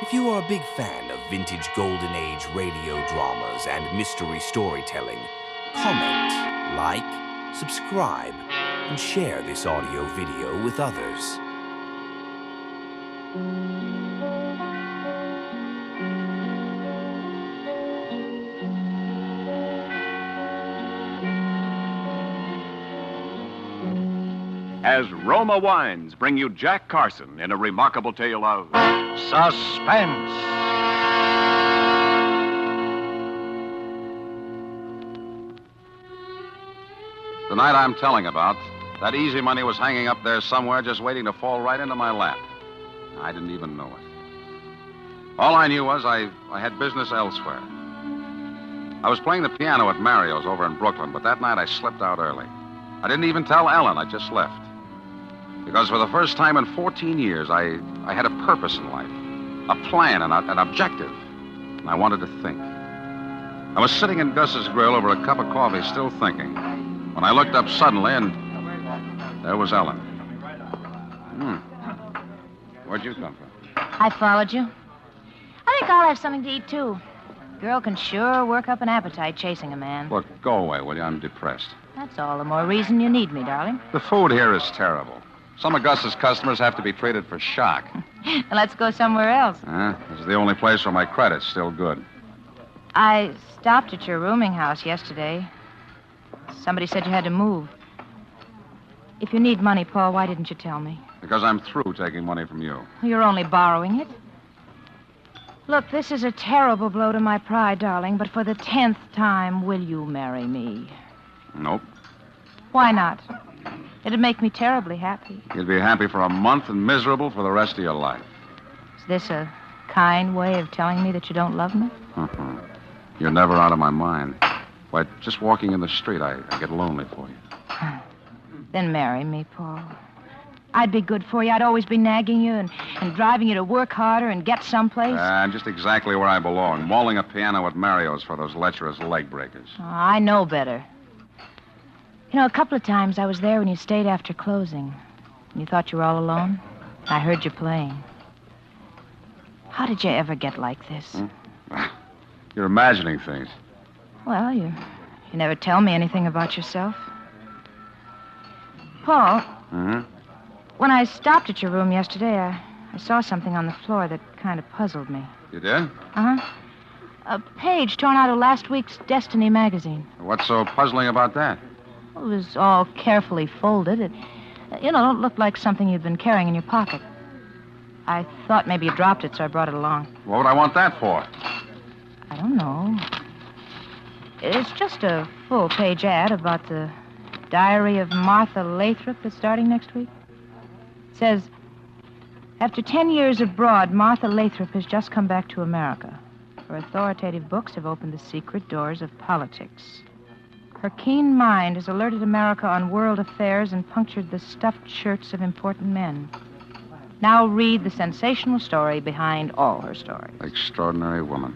If you are a big fan of vintage Golden Age radio dramas and mystery storytelling, comment, like, subscribe, and share this audio video with others. As Roma Wines bring you Jack Carson in a remarkable tale of suspense. The night I'm telling about, that easy money was hanging up there somewhere just waiting to fall right into my lap. I didn't even know it. All I knew was I had business elsewhere. I was playing the piano at Mario's over in Brooklyn, but that night I slipped out early. I didn't even tell Ellen. I just left. Because for the first time in 14 years, I had a purpose in life, a plan, an objective, and I wanted to think. I was sitting in Gus's grill over a cup of coffee, still thinking, when I looked up suddenly, and there was Ellen. Where'd you come from? I followed you. I think I'll have something to eat, too. Girl can sure work up an appetite chasing a man. Look, go away, will you? I'm depressed. That's all the more reason you need me, darling. The food here is terrible. Some of Gus's customers have to be treated for shock. Let's go somewhere else. This is the only place where my credit's still good. I stopped at your rooming house yesterday. Somebody said you had to move. If you need money, Paul, why didn't you tell me? Because I'm through taking money from you. You're only borrowing it. Look, this is a terrible blow to my pride, darling, but for the 10th time, will you marry me? Nope. Why not? It'd make me terribly happy. You'd be happy for a month and miserable for the rest of your life. Is this a kind way of telling me that you don't love me? You're never out of my mind. Why, just walking in the street, I get lonely for you. Then marry me, Paul. I'd be good for you. I'd always be nagging you and driving you to work harder and get someplace. I'm just exactly where I belong, mauling a piano at Mario's for those lecherous leg breakers. Oh, I know better. You know, a couple of times I was there when you stayed after closing. And you thought you were all alone. I heard you playing. How did you ever get like this? You're imagining things. Well, you never tell me anything about yourself. Paul. When I stopped at your room yesterday, I saw something on the floor that kind of puzzled me. You did? Uh-huh. A page torn out of last week's Destiny magazine. What's so puzzling about that? It was all carefully folded. It looked like something you'd been carrying in your pocket. I thought maybe you dropped it, so I brought it along. What would I want that for? I don't know. It's just a full-page ad about the diary of Martha Lathrop that's starting next week. It says, after 10 years abroad, Martha Lathrop has just come back to America. Her authoritative books have opened the secret doors of politics. Her keen mind has alerted America on world affairs and punctured the stuffed shirts of important men. Now read the sensational story behind all her stories. Extraordinary woman.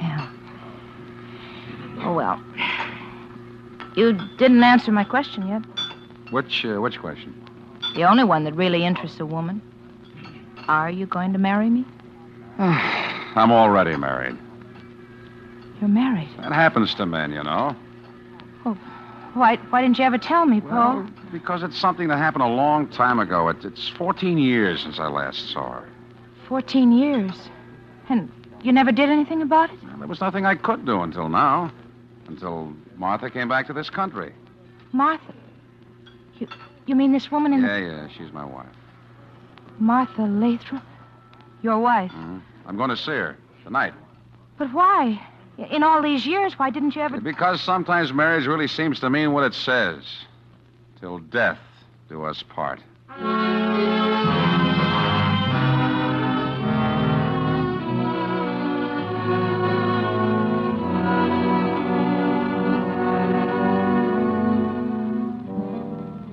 Yeah. Oh, well. You didn't answer my question yet. Which question? The only one that really interests a woman. Are you going to marry me? I'm already married. You're married? That happens to men, you know. Oh, why didn't you ever tell me, Paul? Well, because it's something that happened a long time ago. It's 14 years since I last saw her. 14 years? And you never did anything about it? Well, there was nothing I could do until now. Until Martha came back to this country. Martha? You mean this woman in Yeah, she's my wife. Martha Lathrop? Your wife? I'm going to see her tonight. But why? In all these years, why didn't you ever... Because sometimes marriage really seems to mean what it says. Till death do us part.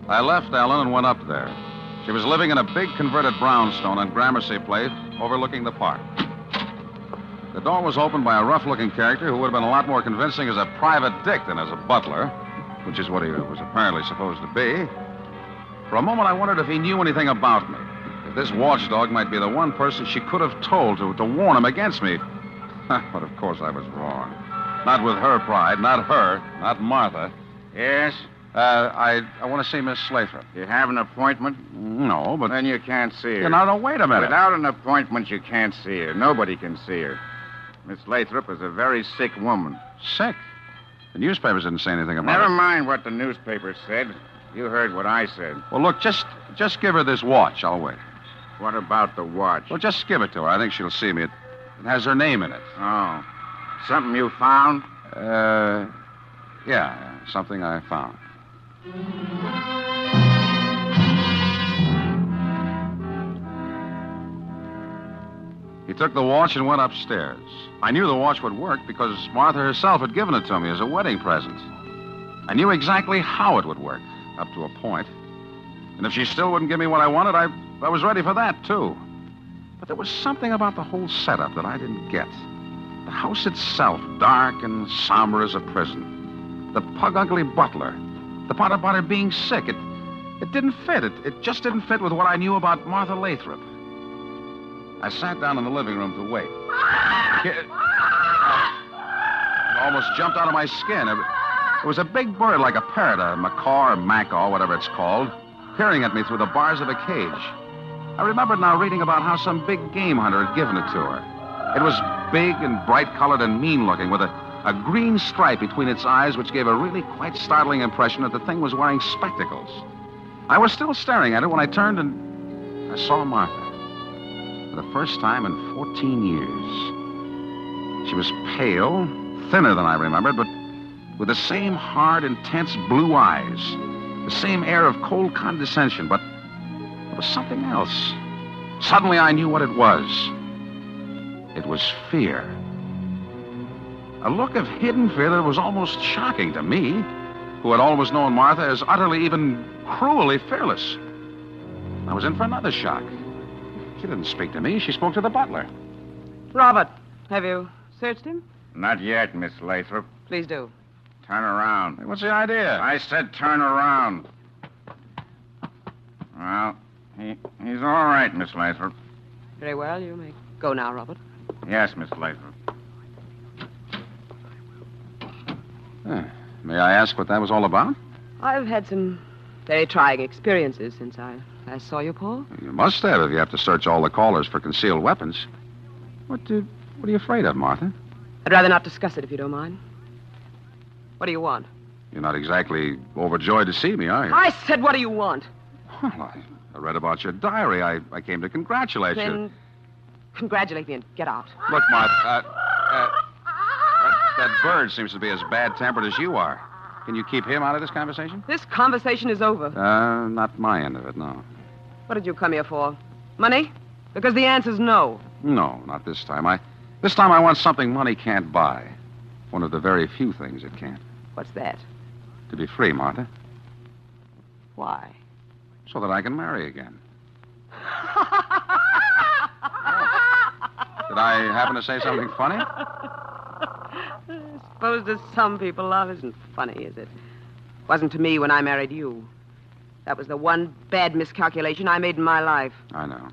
I left Ellen and went up there. She was living in a big converted brownstone on Gramercy Place, overlooking the park. The door was opened by a rough-looking character who would have been a lot more convincing as a private dick than as a butler, which is what he was apparently supposed to be. For a moment, I wondered if he knew anything about me, if This watchdog might be the one person she could have told to warn him against me. But of course I was wrong. Not with her pride, not her, not Martha. Yes? I want to see Miss Lathrop. You have an appointment? No, but... Then you can't see her. No, wait a minute. Without an appointment, you can't see her. Nobody can see her. Miss Lathrop is a very sick woman. Sick? The newspapers didn't say anything about it. Never mind what the newspapers said. You heard what I said. Well, look, just give her this watch. I'll wait. What about the watch? Well, just give it to her. I think she'll see me. It has her name in it. Oh. Something you found? Yeah, something I found. He took the watch and went upstairs. I knew the watch would work because Martha herself had given it to me as a wedding present. I knew exactly how it would work, up to a point. And if she still wouldn't give me what I wanted, I was ready for that, too. But there was something about the whole setup that I didn't get. The house itself, dark and somber as a prison. The pug-ugly butler. The part about her being sick. It didn't fit. It just didn't fit with what I knew about Martha Lathrop. I sat down in the living room to wait. It almost jumped out of my skin. It was a big bird like a parrot, a macaw or macaw, whatever it's called, peering at me through the bars of a cage. I remembered now reading about how some big game hunter had given it to her. It was big and bright-colored and mean-looking, with a green stripe between its eyes, which gave a really quite startling impression that the thing was wearing spectacles. I was still staring at it when I turned and I saw Martha. For the first time in 14 years. She was pale, thinner than I remembered, but with the same hard, intense blue eyes, the same air of cold condescension, but there was something else. Suddenly I knew what it was. It was fear. A look of hidden fear that was almost shocking to me, who had always known Martha as utterly, even cruelly fearless. I was in for another shock. She didn't speak to me. She spoke to the butler. Robert, have you searched him? Not yet, Miss Lathrop. Please do. Turn around. Hey, what's the idea? I said turn around. Well, he's all right, Miss Lathrop. Very well. You may go now, Robert. Yes, Miss Lathrop. May I ask what that was all about? Have had some very trying experiences since I last saw you, Paul. You must have if you have to search all the callers for concealed weapons. What are you afraid of, Martha? I'd rather not discuss it if you don't mind. What do you want? You're not exactly overjoyed to see me, are you? I said, what do you want? Well, I read about your diary. I came to congratulate you. Then congratulate me and get out. Look, Martha, that bird seems to be as bad-tempered as you are. Can you keep him out of this conversation? This conversation is over. Not my end of it, no. What did you come here for? Money? Because the answer's no. No, not this time. This time I want something money can't buy. One of the very few things it can't. What's that? To be free, Martha. Why? So that I can marry again. Did I happen to say something funny? I suppose to some people love isn't funny, is it? Wasn't to me when I married you. That was the one bad miscalculation I made in my life. I know.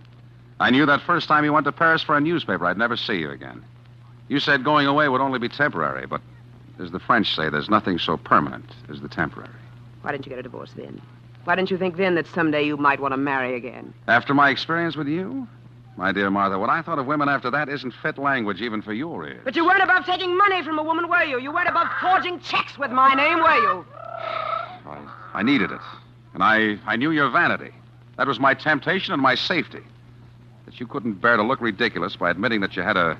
I knew that first time you went to Paris for a newspaper, I'd never see you again. You said going away would only be temporary, but as the French say, there's nothing so permanent as the temporary. Why didn't you get a divorce then? Why didn't you think then that someday you might want to marry again? After my experience with you? My dear Martha, what I thought of women after that isn't fit language even for your ears. But you weren't above taking money from a woman, were you? You weren't above forging checks with my name, were you? I needed it. And I knew your vanity. That was my temptation and my safety. That you couldn't bear to look ridiculous by admitting that you had a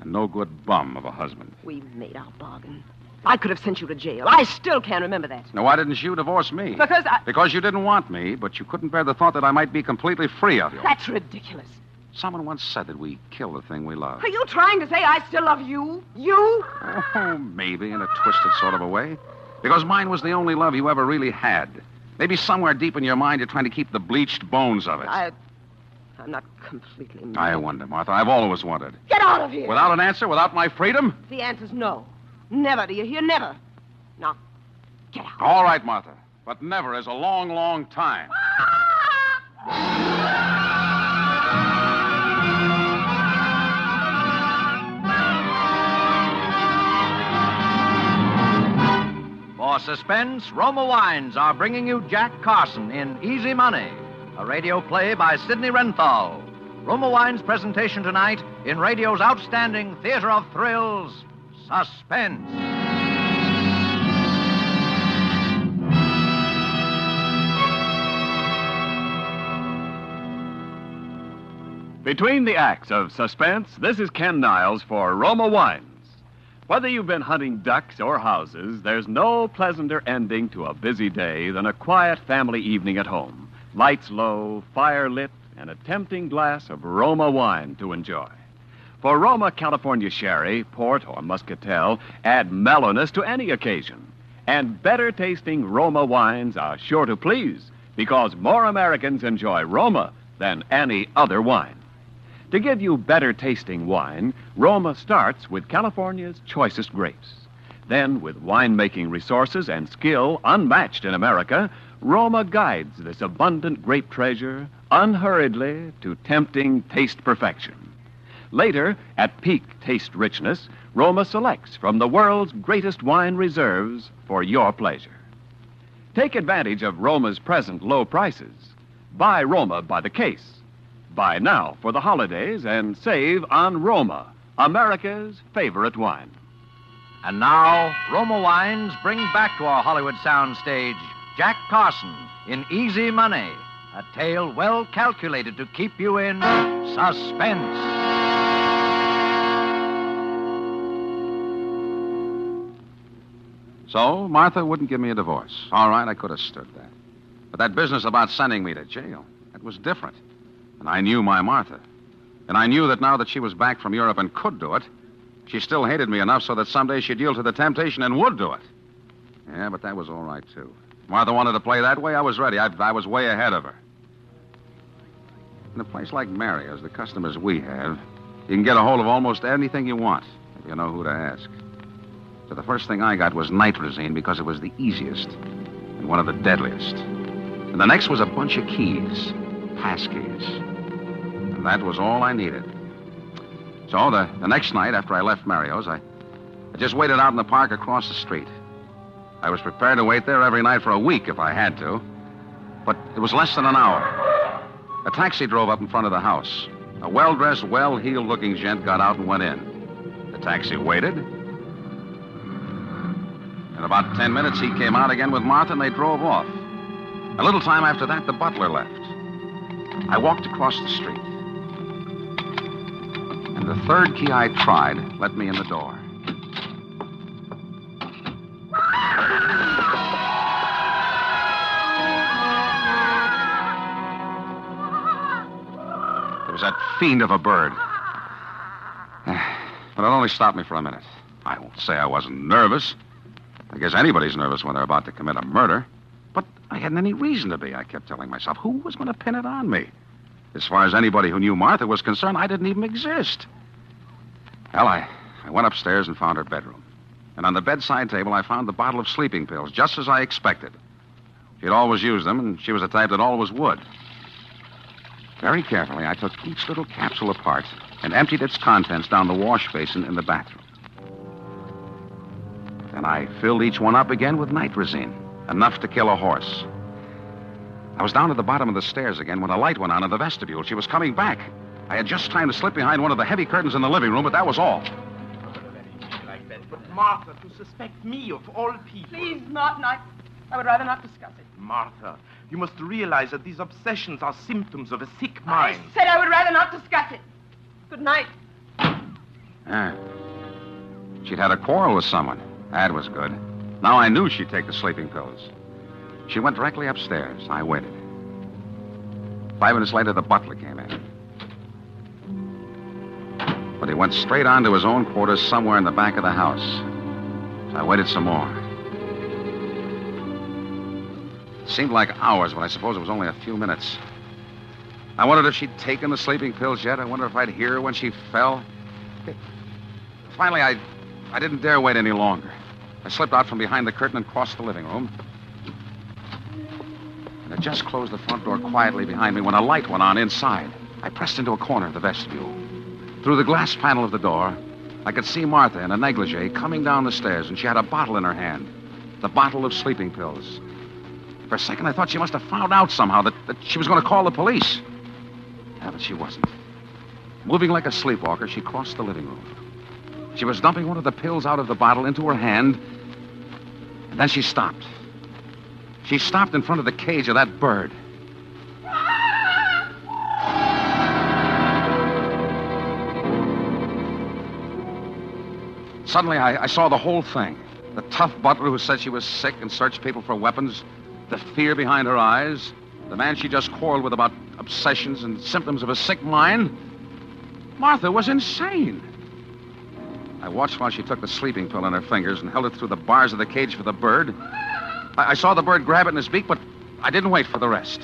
no-good bum of a husband. We made our bargain. I could have sent you to jail. I still can't remember that. Now, why didn't you divorce me? Because you didn't want me, but you couldn't bear the thought that I might be completely free of you. That's ridiculous. Someone once said that we kill the thing we love. Are you trying to say I still love you? You? Oh, maybe in a twisted sort of a way. Because mine was the only love you ever really had. Maybe somewhere deep in your mind you're trying to keep the bleached bones of it. I'm not completely mad. I wonder, Martha. I've always wondered. Get out of here! Without an answer, without my freedom? The answer's no. Never, do you hear? Never. Now, get out. All right, Martha. But never is a long, long time. Suspense, Roma Wines are bringing you Jack Carson in Easy Money, a radio play by Sidney Renthal. Roma Wines' presentation tonight in radio's outstanding theater of thrills, Suspense. Between the acts of Suspense, this is Ken Niles for Roma Wines. Whether you've been hunting ducks or houses, there's no pleasanter ending to a busy day than a quiet family evening at home. Lights low, fire lit, and a tempting glass of Roma wine to enjoy. For Roma California Sherry, Port, or Muscatel add mellowness to any occasion. And better tasting Roma wines are sure to please, because more Americans enjoy Roma than any other wine. To give you better tasting wine, Roma starts with California's choicest grapes. Then, with winemaking resources and skill unmatched in America, Roma guides this abundant grape treasure unhurriedly to tempting taste perfection. Later, at peak taste richness, Roma selects from the world's greatest wine reserves for your pleasure. Take advantage of Roma's present low prices. Buy Roma by the case. Buy now for the holidays and save on Roma, America's favorite wine. And now, Roma Wines bring back to our Hollywood soundstage Jack Carson in Easy Money, a tale well calculated to keep you in suspense. So, Martha wouldn't give me a divorce. All right, I could have stood that. But that business about sending me to jail, that was different. And I knew my Martha. And I knew that now that she was back from Europe and could do it, she still hated me enough so that someday she'd yield to the temptation and would do it. Yeah, but that was all right, too. Martha wanted to play that way. I was ready. I was way ahead of her. In a place like Mario's, the customers we have, you can get a hold of almost anything you want if you know who to ask. So the first thing I got was nitrazine because it was the easiest and one of the deadliest. And the next was a bunch of keys, passkeys. And that was all I needed. So the next night after I left Mario's, I just waited out in the park across the street. I was prepared to wait there every night for a week if I had to. But it was less than an hour. A taxi drove up in front of the house. A well-dressed, well-heeled looking gent got out and went in. The taxi waited. In about 10 minutes, he came out again with Martha, and they drove off. A little time after that, the butler left. I walked across the street. And the third key I tried let me in the door. There was that fiend of a bird. But it only stopped me for a minute. I won't say I wasn't nervous. I guess anybody's nervous when they're about to commit a murder. But I hadn't any reason to be, I kept telling myself. Who was going to pin it on me? As far as anybody who knew Martha was concerned, I didn't even exist. Well, I went upstairs and found her bedroom. And on the bedside table, I found the bottle of sleeping pills, just as I expected. She'd always used them, and she was the type that always would. Very carefully, I took each little capsule apart and emptied its contents down the wash basin in the bathroom. Then I filled each one up again with nitrazine, enough to kill a horse. I was down at the bottom of the stairs again when a light went on in the vestibule. She was coming back. I had just time to slip behind one of the heavy curtains in the living room, but that was all. But Martha, to suspect me of all people... Please, Martin, I would rather not discuss it. Martha, you must realize that these obsessions are symptoms of a sick mind. I said I would rather not discuss it. Good night. She'd had a quarrel with someone. That was good. Now I knew she'd take the sleeping pills. She went directly upstairs. I waited. 5 minutes later, the butler came in. But he went straight on to his own quarters somewhere in the back of the house. So I waited some more. It seemed like hours, but I suppose it was only a few minutes. I wondered if she'd taken the sleeping pills yet. I wondered if I'd hear her when she fell. Finally, I didn't dare wait any longer. I slipped out from behind the curtain and crossed the living room. And I just closed the front door quietly behind me when a light went on inside. I pressed into a corner of the vestibule. Through the glass panel of the door, I could see Martha in a negligee coming down the stairs, and she had a bottle in her hand. the bottle of sleeping pills. For a second, I thought she must have found out somehow that she was going to call the police. Yeah, but she wasn't. Moving like a sleepwalker, she crossed the living room. She was dumping one of the pills out of the bottle into her hand, and then she stopped. She stopped in front of the cage of that bird. Suddenly, I saw the whole thing. The tough butler who said she was sick and searched people for weapons, the fear behind her eyes, the man she just quarreled with about obsessions and symptoms of a sick mind. Martha was insane. I watched while she took the sleeping pill in her fingers and held it through the bars of the cage for the bird. I saw the bird grab it in his beak, but I didn't wait for the rest.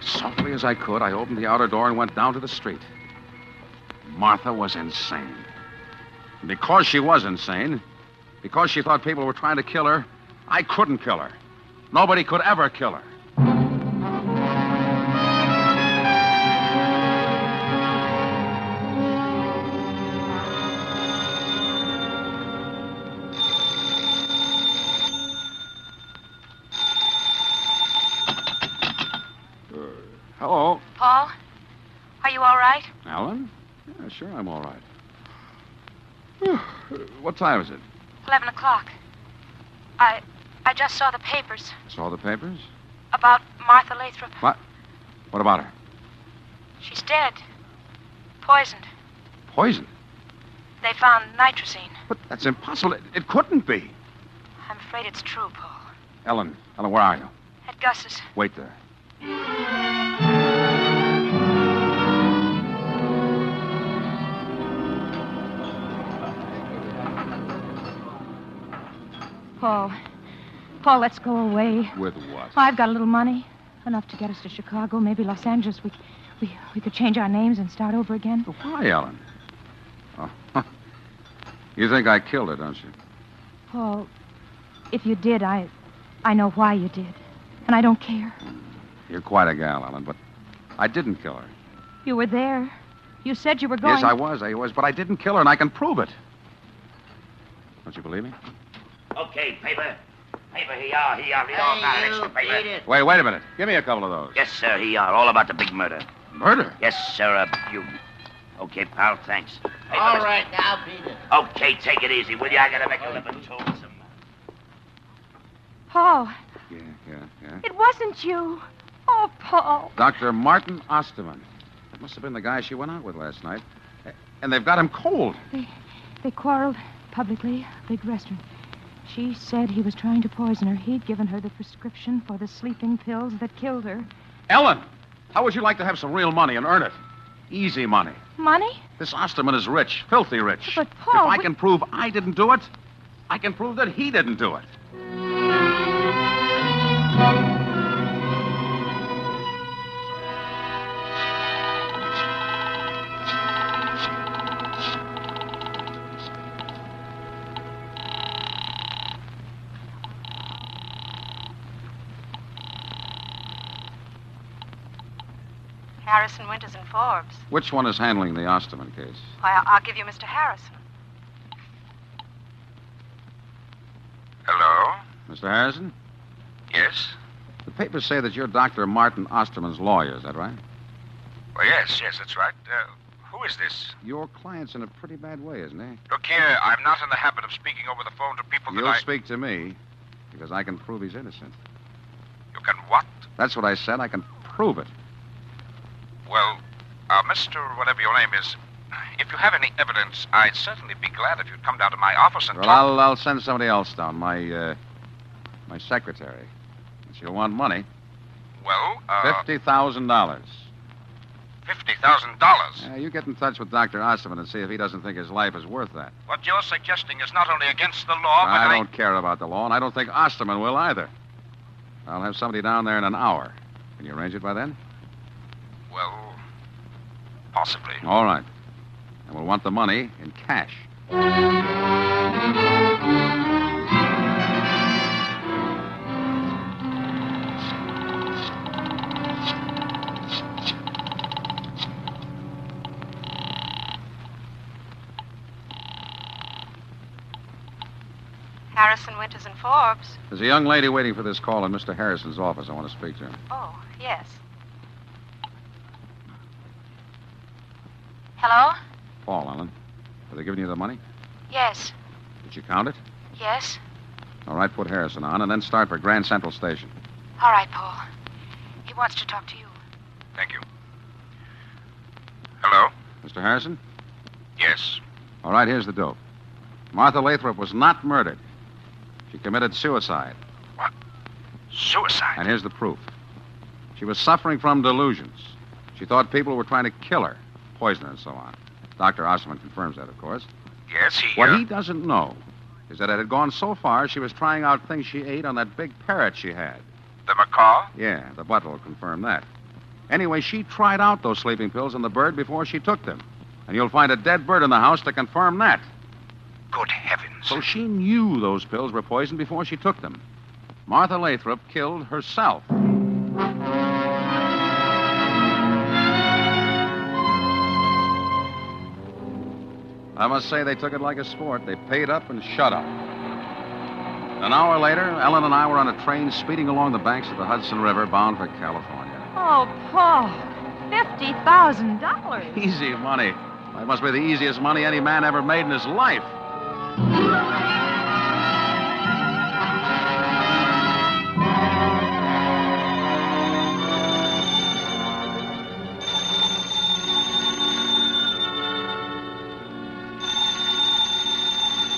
Softly as I could, I opened the outer door and went down to the street. Martha was insane. And because she was insane, because she thought people were trying to kill her, I couldn't kill her. Nobody could ever kill her. Hello, Paul, are you all right? Alan? Yeah, sure, I'm all right. What time is it? 11 o'clock. I just saw the papers Saw the papers? about Martha Lathrop. What? What about her? She's dead. Poisoned. Poison? They found nitrazine. But that's impossible. It couldn't be. I'm afraid it's true, Paul. Ellen, where are you? At Gus's. Wait there. Paul, let's go away. With what? I've got a little money. Enough to get us to Chicago, maybe Los Angeles. We could change our names and start over again. But why, Ellen? Oh, you think I killed her, don't you? Paul, if you did, I know why you did. And I don't care. You're quite a gal, Ellen, but I didn't kill her. You were there. You said you were going... Yes, I was, but I didn't kill her, and I can prove it. Don't you believe me? Okay, paper. Paper, here you are. Read all about it. Extra paper. Wait a minute. Give me a couple of those. Yes, sir, here you are. All about the big murder. Murder? Yes, sir, you. Okay, pal, thanks. Paper, All right, now, beat it. Okay, take it easy, will you? I gotta make a living, too. Paul, Yeah. it wasn't you. Oh, Paul. Dr. Martin Osterman. That must have been the guy she went out with last night. And they've got him cold. They quarreled publicly, a big restaurant. She said he was trying to poison her. He'd given her the prescription for the sleeping pills that killed her. Ellen, how would you like to have some real money and earn it? Easy money. Money? This Osterman is rich, filthy rich. But, Paul... If I can prove I didn't do it, I can prove that he didn't do it. Harrison, Winters, and Forbes. Which one is handling the Osterman case? Why, I'll give you Mr. Harrison. Hello? Mr. Harrison? Yes? The papers say that you're Dr. Martin Osterman's lawyer, is that right? Well, yes, that's right. Who is this? Your client's in a pretty bad way, isn't he? Look here, I'm not in the habit of speaking over the phone to people that You'll speak to me, because I can prove he's innocent. You can what? That's what I said. I can prove it. Well, Mr. whatever your name is, if you have any evidence, I'd certainly be glad if you'd come down to my office and Well, talk... I'll send somebody else down, my secretary. She'll want money. Well, $50,000. $50,000? You get in touch with Dr. Osterman and see if he doesn't think his life is worth that. What you're suggesting is not only against the law, but I don't care about the law, and I don't think Osterman will either. I'll have somebody down there in an hour. Can you arrange it by then? Well, possibly. All right. And we'll want the money in cash. Harrison, Winters, and Forbes. There's a young lady waiting for this call in Mr. Harrison's office. I want to speak to her. Oh, yes. Hello? Paul, Ellen. Have they given you the money? Yes. Did you count it? Yes? All right, put Harrison on, and then start for Grand Central Station. All right, Paul. He wants to talk to you. Thank you. Hello? Mr. Harrison? Yes. All right, here's the dope. Martha Lathrop was not murdered. She committed suicide. What? Suicide? And here's the proof. She was suffering from delusions. She thought people were trying to kill her, poison her, and so on. Dr. Osman confirms that, of course. Yes, he... What he doesn't know is that it had gone so far she was trying out things she ate on that big parrot she had. The macaw? Yeah, the butler will confirm that. Anyway, she tried out those sleeping pills on the bird before she took them. And you'll find a dead bird in the house to confirm that. Good heavens. So she knew those pills were poisoned before she took them. Martha Lathrop killed herself. I must say they took it like a sport. They paid up and shut up. An hour later, Ellen and I were on a train speeding along the banks of the Hudson River bound for California. Oh, Paul. $50,000. Easy money. That must be the easiest money any man ever made in his life.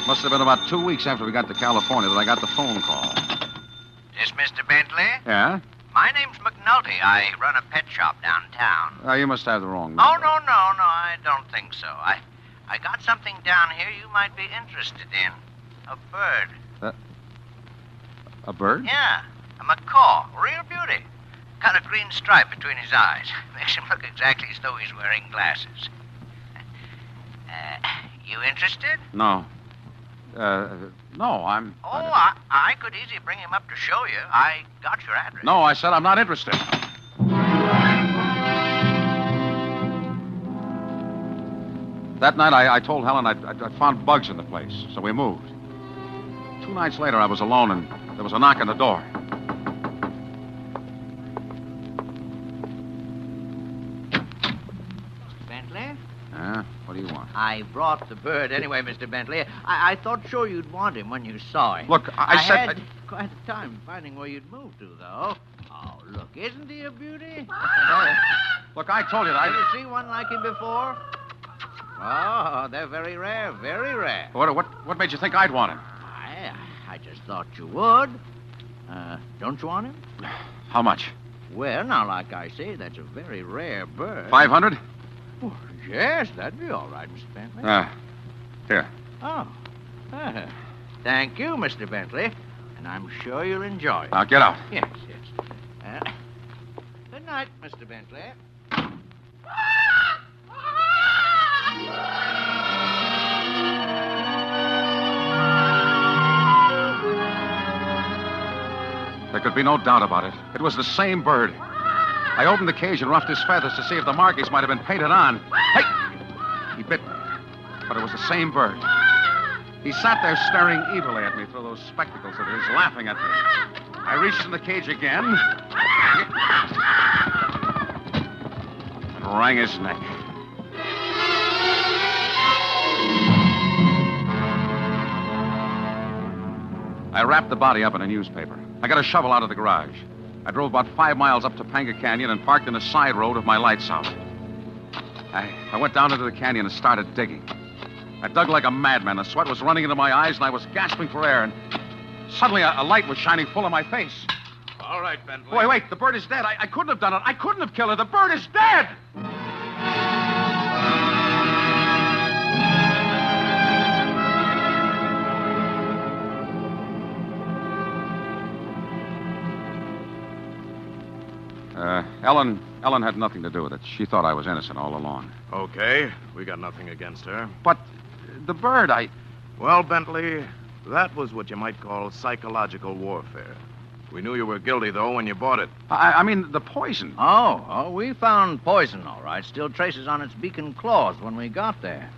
Must have been about 2 weeks after we got to California that I got the phone call. This Mr. Bentley? Yeah? My name's McNulty. I run a pet shop downtown. You must have the wrong number. Oh, no, I don't think so. I got something down here you might be interested in. A bird. A bird? Yeah, a macaw. Real beauty. Got a green stripe between his eyes. Makes him look exactly as though he's wearing glasses. You interested? No. No, I'm... Oh, I could easily bring him up to show you. I got your address. No, I said I'm not interested. That night, I told Helen I'd found bugs in the place, so we moved. 2 nights later, I was alone, and there was a knock on the door. Bentley? Yeah? What do you want? I brought the bird anyway, Mr. Bentley. I thought sure you'd want him when you saw him. Look, I said... had quite a time finding where you'd moved to, though. Oh, look, isn't he a beauty? Look, I told you that Ever see one like him before? Oh, they're very rare, very rare. What made you think I'd want him? I just thought you would. Don't you want him? How much? Well, now, like I say, that's a very rare bird. 500? Oh, yes, that'd be all right, Mr. Bentley. Here. Oh. Thank you, Mr. Bentley. And I'm sure you'll enjoy it. Now, get out. Yes. Good night, Mr. Bentley. There could be no doubt about it. It was the same bird. I opened the cage and roughed his feathers to see if the markings might have been painted on. Hey! He bit me. But it was the same bird. He sat there staring evilly at me through those spectacles of his, laughing at me. I reached in the cage again and wrang his neck. I wrapped the body up in a newspaper. I got a shovel out of the garage. I drove about 5 miles up Topanga Canyon and parked in a side road with my lights out. I went down into the canyon and started digging. I dug like a madman. The sweat was running into my eyes, and I was gasping for air, and suddenly a light was shining full in my face. All right, Bentley. Wait, the bird is dead. I couldn't have done it. I couldn't have killed her. The bird is dead! Ellen had nothing to do with it. She thought I was innocent all along. Okay, we got nothing against her. But the bird, Well, Bentley, that was what you might call psychological warfare. We knew you were guilty, though, when you bought it. I mean, the poison. Oh, we found poison, all right. Still traces on its beak and claws when we got there.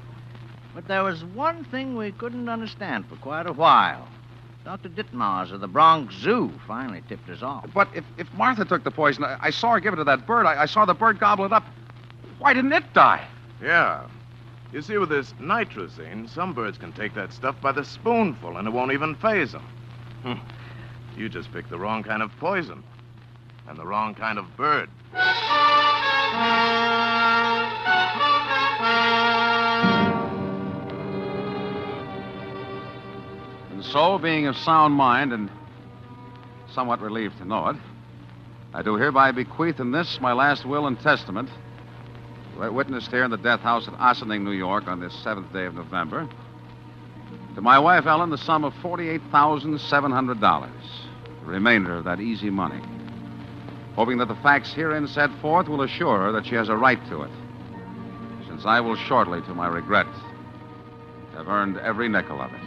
But there was one thing we couldn't understand for quite a while. Dr. Ditmars of the Bronx Zoo finally tipped us off. But if Martha took the poison, I saw her give it to that bird. I saw the bird gobble it up. Why didn't it die? Yeah. You see, with this nitrazine, some birds can take that stuff by the spoonful, and it won't even faze them. You just picked the wrong kind of poison. And the wrong kind of bird. And so, being of sound mind and somewhat relieved to know it, I do hereby bequeath in this, my last will and testament, witnessed here in the death house at Ossining, New York, on this 7th day of November, to my wife, Ellen, the sum of $48,700, the remainder of that easy money, hoping that the facts herein set forth will assure her that she has a right to it, since I will shortly, to my regret, have earned every nickel of it.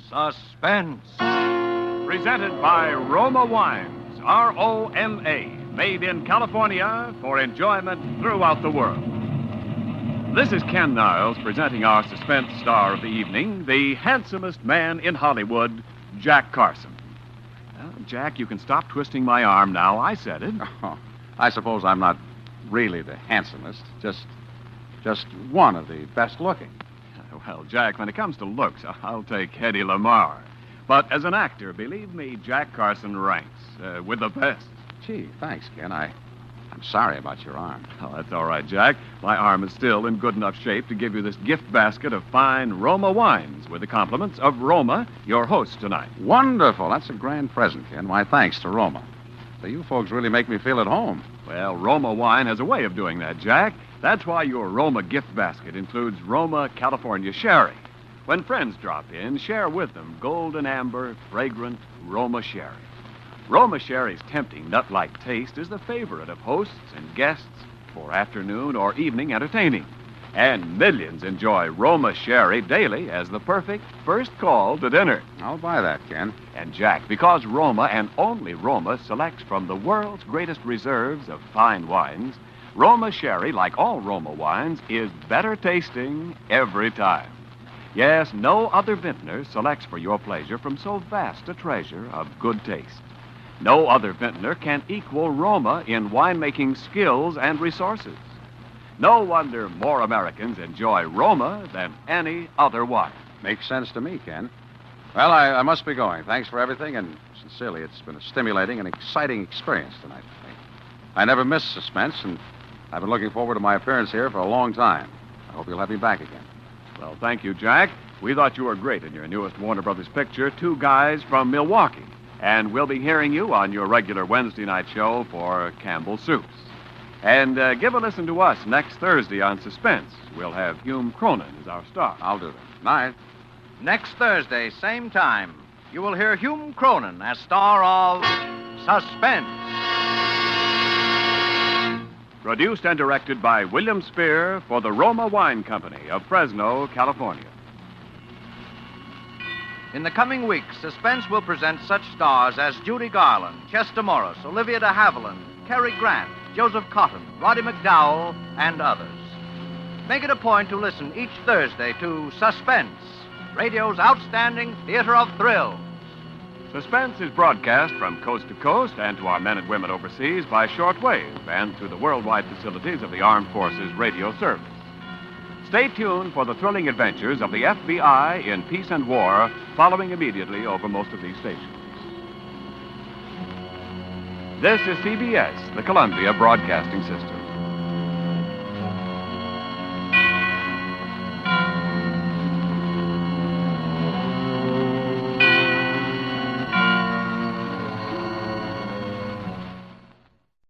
Suspense. Presented by Roma Wines, R-O-M-A, made in California for enjoyment throughout the world. This is Ken Niles presenting our suspense star of the evening, the handsomest man in Hollywood, Jack Carson. Jack, you can stop twisting my arm now. I said it. Oh, I suppose I'm not really the handsomest, just one of the best looking. Well, Jack, when it comes to looks, I'll take Hedy Lamarr. But as an actor, believe me, Jack Carson ranks with the best. Gee, thanks, Ken. I'm sorry about your arm. Oh, that's all right, Jack. My arm is still in good enough shape to give you this gift basket of fine Roma wines with the compliments of Roma, your host tonight. Wonderful. That's a grand present, Ken. My thanks to Roma. So you folks really make me feel at home. Well, Roma wine has a way of doing that, Jack. That's why your Roma gift basket includes Roma California Sherry. When friends drop in, share with them golden amber, fragrant Roma Sherry. Roma Sherry's tempting nut-like taste is the favorite of hosts and guests for afternoon or evening entertaining. And millions enjoy Roma Sherry daily as the perfect first call to dinner. I'll buy that, Ken. And Jack, because Roma and only Roma selects from the world's greatest reserves of fine wines, Roma Sherry, like all Roma wines, is better tasting every time. Yes, no other vintner selects for your pleasure from so vast a treasure of good taste. No other vintner can equal Roma in winemaking skills and resources. No wonder more Americans enjoy Roma than any other wine. Makes sense to me, Ken. Well, I must be going. Thanks for everything, and sincerely, it's been a stimulating and exciting experience tonight for me. I never miss Suspense, and I've been looking forward to my appearance here for a long time. I hope you'll have me back again. Well, thank you, Jack. We thought you were great in your newest Warner Brothers picture, Two Guys from Milwaukee. And we'll be hearing you on your regular Wednesday night show for Campbell Soups. And give a listen to us next Thursday on Suspense. We'll have Hume Cronin as our star. I'll do that. Night. Next Thursday, same time, you will hear Hume Cronin as star of Suspense. Produced and directed by William Spear for the Roma Wine Company of Fresno, California. In the coming weeks, Suspense will present such stars as Judy Garland, Chester Morris, Olivia de Havilland, Cary Grant, Joseph Cotton, Roddy McDowell, and others. Make it a point to listen each Thursday to Suspense, radio's outstanding theater of thrills. Suspense is broadcast from coast to coast and to our men and women overseas by shortwave and through the worldwide facilities of the Armed Forces Radio Service. Stay tuned for the thrilling adventures of the FBI in peace and war, following immediately over most of these stations. This is CBS, the Columbia Broadcasting System.